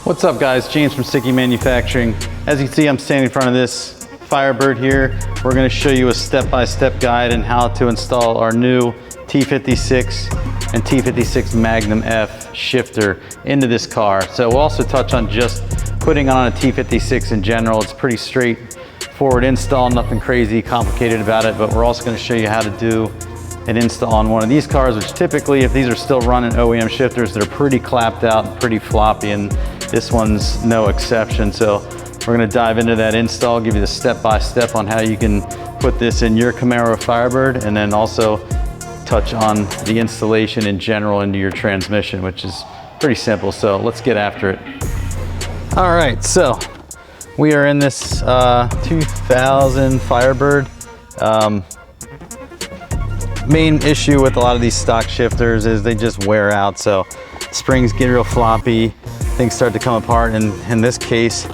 What's up guys, James from Sikky Manufacturing. As you can see, I'm standing in front of this Firebird here. We're going to show you a step-by-step guide on how to install our new T56 and T56 Magnum F shifter into this car. So we'll also touch on just putting on a T56 in general. It's pretty straightforward install, nothing crazy complicated about it, but we're also going to show you how to do an install on one of these cars, which typically, if these are still running OEM shifters, they're pretty clapped out and pretty floppy, and this one's no exception. So we're gonna dive into that install, give you the step-by-step on how you can put this in your Camaro Firebird, and then also touch on the installation in general into your transmission, which is pretty simple. So let's get after it. All right, so we are in this 2000 Firebird. Main issue with a lot of these stock shifters is they just wear out. So springs get real floppy, things start to come apart, and in this case,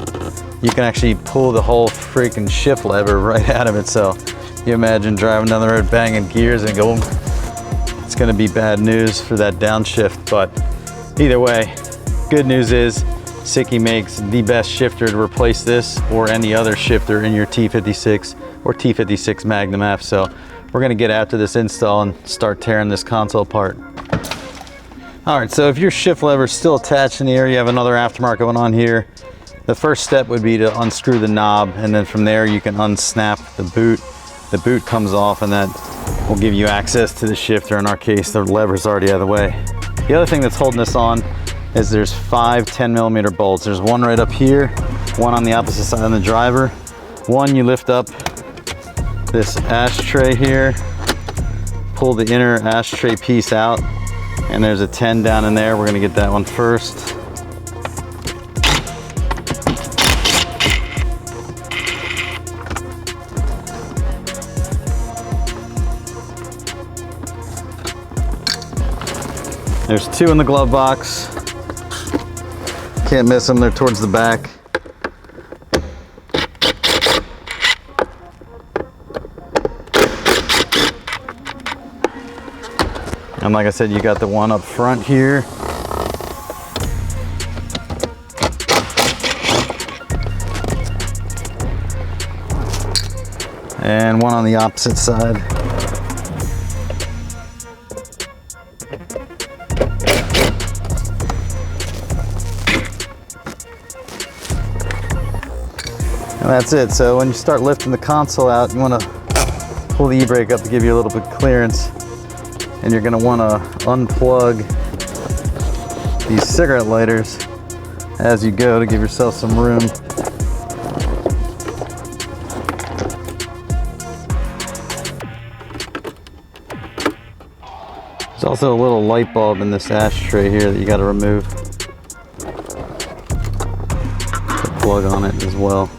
you can actually pull the whole freaking shift lever right out of it. So you imagine driving down the road banging gears and go, it's gonna be bad news for that downshift. But either way, good news is Sikky makes the best shifter to replace this or any other shifter in your T56 or T56 Magnum F. So we're gonna get after this install and start tearing this console apart. All right, so if your shift lever is still attached in the air, you have another aftermarket one on here. The first step would be to unscrew the knob, and then from there you can unsnap the boot. The boot comes off, and that will give you access to the shifter. In our case, the lever's already out of the way. The other thing that's holding this on is there's 5 10mm bolts. There's one right up here, one on the opposite side of the driver. One, you lift up this ashtray here, pull the inner ashtray piece out, and there's a 10 down in there. We're gonna get that one first. There's 2 in the glove box. Can't miss them, they're towards the back. And like I said, you got the one up front here. And one on the opposite side. And that's it. So when you start lifting the console out, you want to pull the e-brake up to give you a little bit of clearance. And you're going to want to unplug these cigarette lighters as you go to give yourself some room. There's also a little light bulb in this ashtray here that you got to remove. The plug on it as well.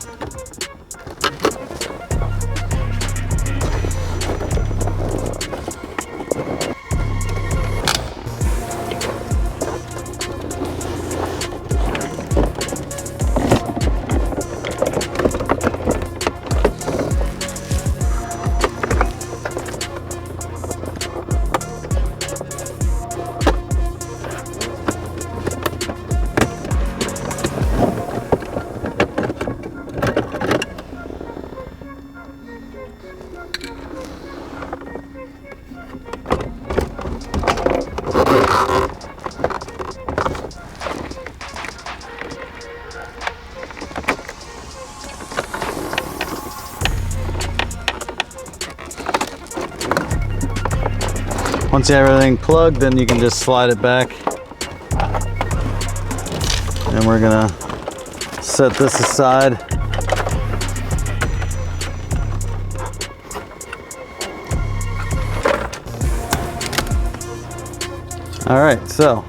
Once you have everything plugged, then you can just slide it back. And we're gonna set this aside. All right, so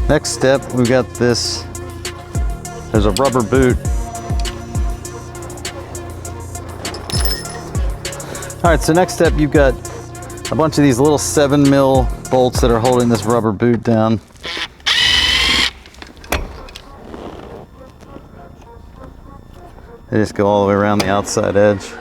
next step, we've got this, there's a rubber boot. All right, so next step, you've got a bunch of these little 7mm bolts that are holding this rubber boot down. They just go all the way around the outside edge.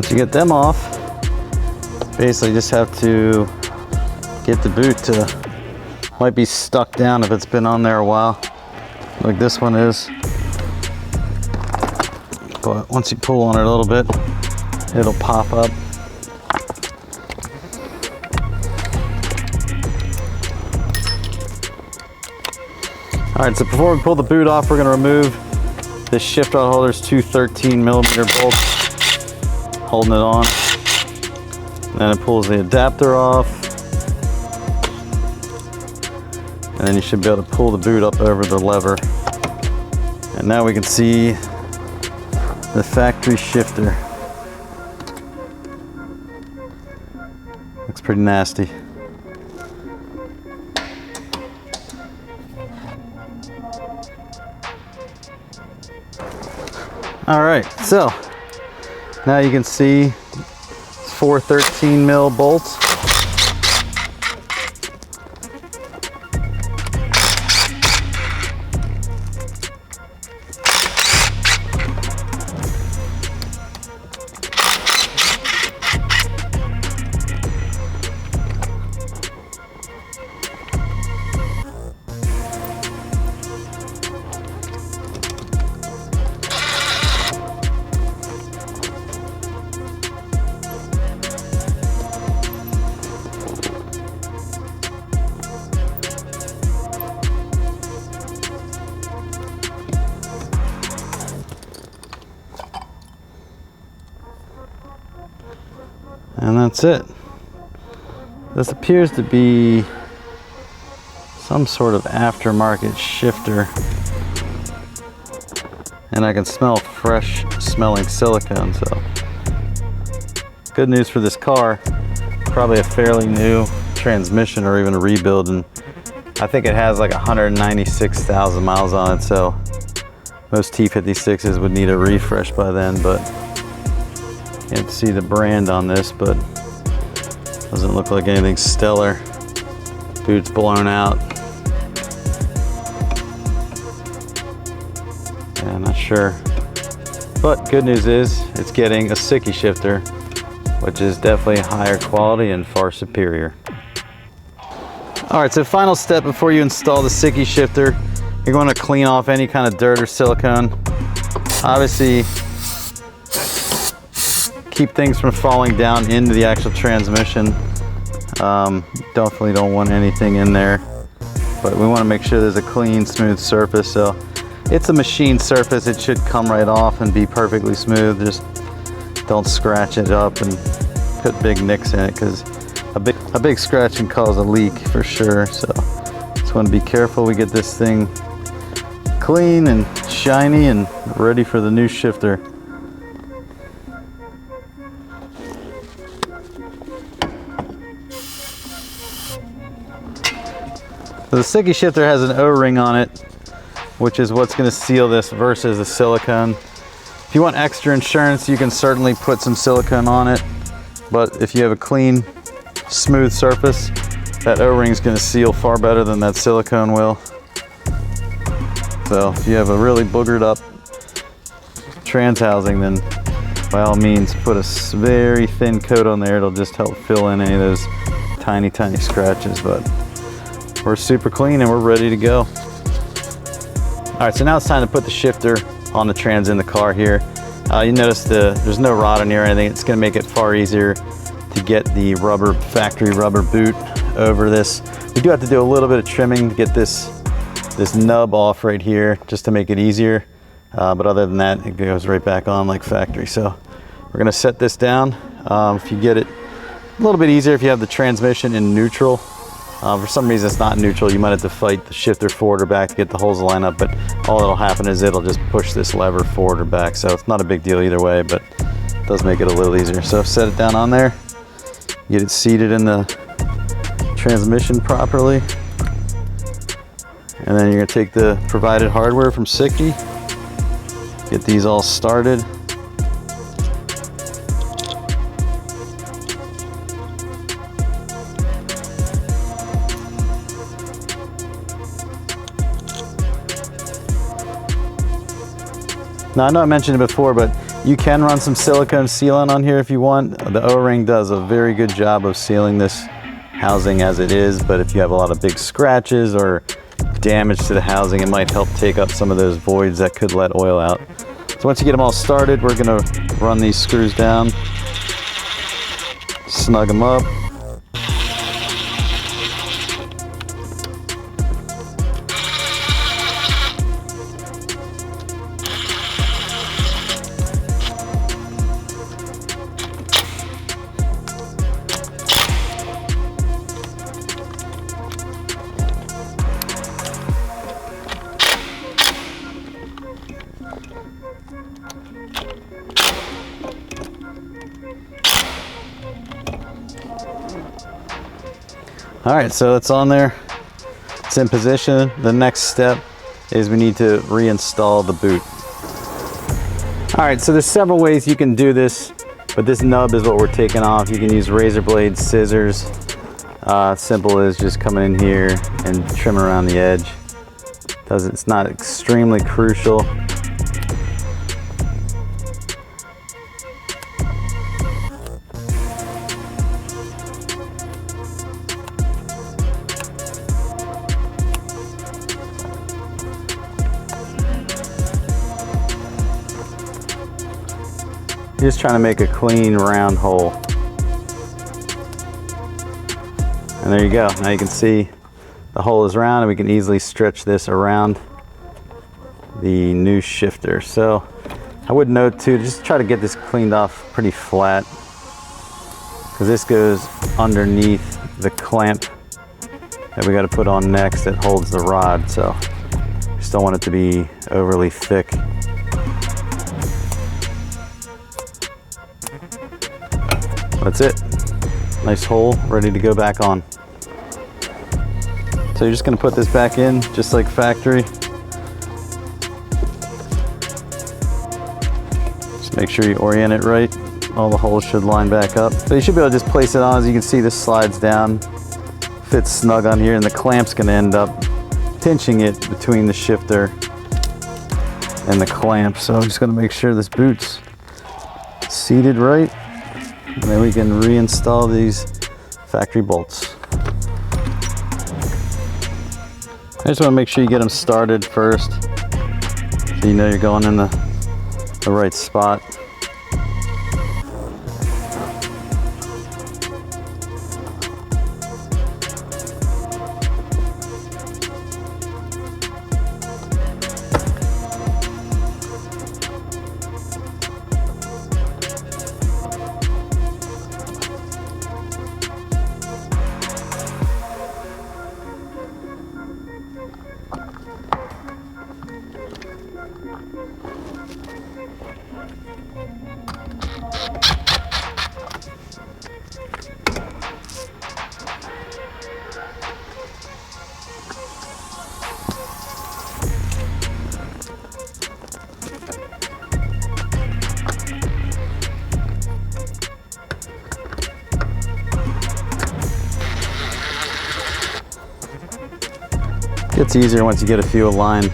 Once you get them off, basically just have to get the boot to, might be stuck down if it's been on there a while, like this one is. But once you pull on it a little bit, it'll pop up. All right, so before we pull the boot off, we're gonna remove this shift rod holder's two 13mm bolts, holding it on. And then it pulls the adapter off. And then you should be able to pull the boot up over the lever. And now we can see the factory shifter. Looks pretty nasty. All right, so now you can see 4 13mm bolts. And that's it. This appears to be some sort of aftermarket shifter. And I can smell fresh smelling silicone, so good news for this car. Probably a fairly new transmission or even a rebuild, and I think it has like 196,000 miles on it, so most T56s would need a refresh by then, but can't see the brand on this, but doesn't look like anything stellar. Boot's blown out. Yeah, not sure. But good news is it's getting a Sikky shifter, which is definitely higher quality and far superior. All right, so final step before you install the Sikky shifter, you're going to clean off any kind of dirt or silicone. Obviously, keep things from falling down into the actual transmission. Definitely don't want anything in there, but we want to make sure there's a clean, smooth surface. So it's a machine surface, it should come right off and be perfectly smooth. Just don't scratch it up and put big nicks in it, because a big scratch can cause a leak for sure. So just want to be careful we get this thing clean and shiny and ready for the new shifter. So the Sikky shifter has an O-ring on it, which is what's going to seal this versus the silicone. If you want extra insurance, you can certainly put some silicone on it, but if you have a clean, smooth surface, that O-ring is going to seal far better than that silicone will. So if you have a really boogered up trans housing, then by all means put a very thin coat on there. It'll just help fill in any of those tiny scratches. But we're super clean and we're ready to go. All right, so now it's time to put the shifter on the trans in the car here. You notice there's no rod in here or anything. It's gonna make it far easier to get the factory rubber boot over this. We do have to do a little bit of trimming to get this nub off right here, just to make it easier. But other than that, it goes right back on like factory. So we're gonna set this down. If you get it a little bit easier if you have the transmission in neutral. For some reason it's not neutral, you might have to fight the shifter forward or back to get the holes to line up, but all that'll happen is it'll just push this lever forward or back. So it's not a big deal either way, but it does make it a little easier. So set it down on there, get it seated in the transmission properly. And then you're gonna take the provided hardware from Sikky, get these all started. Now I know I mentioned it before, but You can run some silicone sealant on here if you want. The O-ring does a very good job of sealing this housing as it is, but if you have a lot of big scratches or damage to the housing, it might help take up some of those voids that could let oil out. So once you get them all started, we're gonna run these screws down, snug them up. All right, so it's on there, it's in position. The next step is we need to reinstall the boot. All right, so there's several ways you can do this, but this nub is what we're taking off. You can use razor blades, scissors. Simple as just coming in here and trimming around the edge. It's not extremely crucial. Just trying to make a clean round hole. And there you go. Now you can see the hole is round and we can easily stretch this around the new shifter. So I would note too, just try to get this cleaned off pretty flat, because this goes underneath the clamp that we got to put on next that holds the rod. So just don't want it to be overly thick. That's it. Nice hole, ready to go back on. So you're just gonna put this back in, just like factory. Just make sure you orient it right. All the holes should line back up. So you should be able to just place it on. As you can see, this slides down, fits snug on here, and the clamp's gonna end up pinching it between the shifter and the clamp. So I'm just gonna make sure this boot's seated right. And then we can reinstall these factory bolts. I just want to make sure you get them started first, so you know you're going in the right spot. Gets easier once you get a few aligned.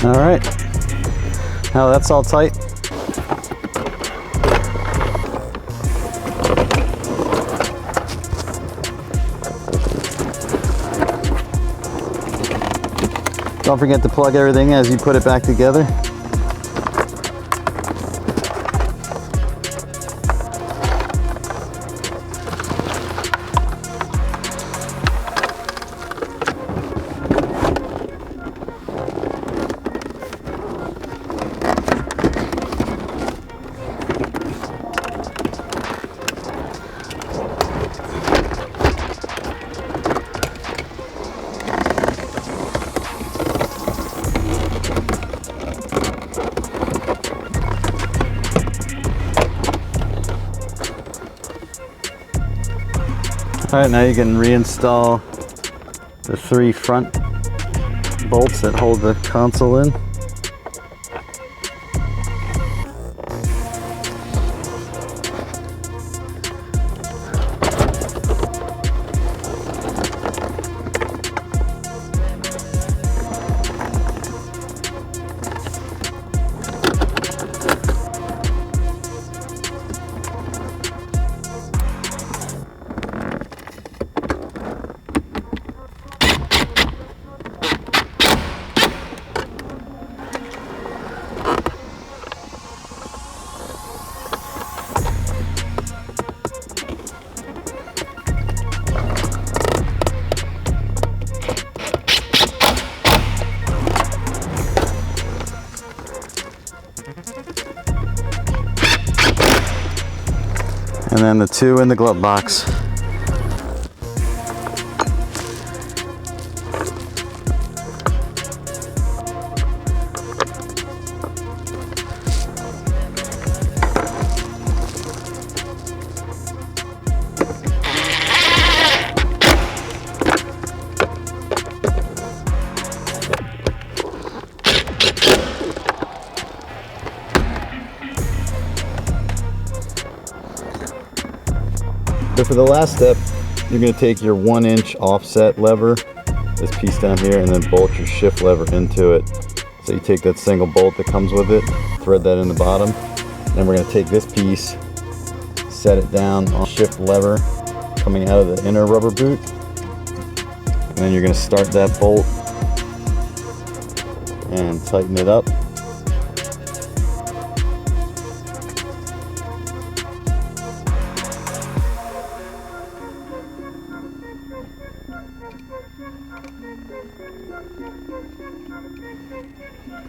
All right, now that's all tight. Don't forget to plug everything as you put it back together. All right, now you can reinstall the 3 front bolts that hold the console in. And then the 2 in the glove box. So for the last step, you're going to take your 1-inch offset lever, this piece down here, and then bolt your shift lever into it. So you take that single bolt that comes with it, thread that in the bottom, then we're going to take this piece, set it down on shift lever coming out of the inner rubber boot, and then you're going to start that bolt and tighten it up.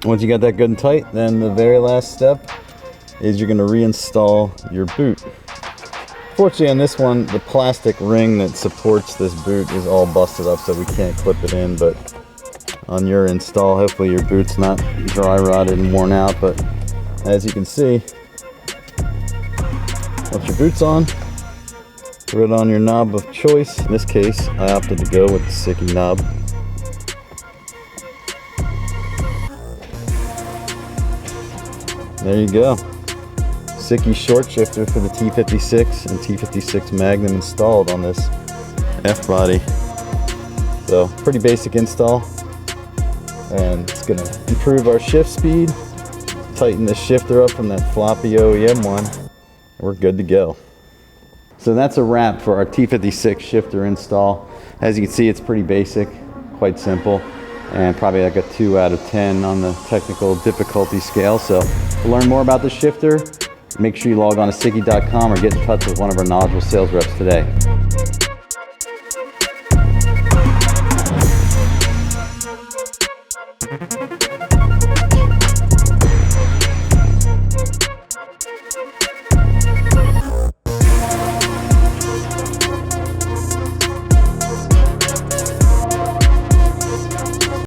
Once you got that good and tight, then the very last step is you're going to reinstall your boot. Fortunately on this one, the plastic ring that supports this boot is all busted up, so we can't clip it in, but on your install, hopefully your boot's not dry rotted and worn out. But as you can see, once your boot's on, put it on your knob of choice. In this case, I opted to go with the Sikky knob. There you go. Sikky short shifter for the T56 and T56 Magnum installed on this F-body. So pretty basic install, and it's going to improve our shift speed, tighten the shifter up from that floppy OEM one, and we're good to go. So that's a wrap for our T56 shifter install. As you can see, it's pretty basic, quite simple, and probably like a 2 out of 10 on the technical difficulty scale. So to learn more about the shifter, make sure you log on to Sikky.com or get in touch with one of our knowledgeable sales reps today.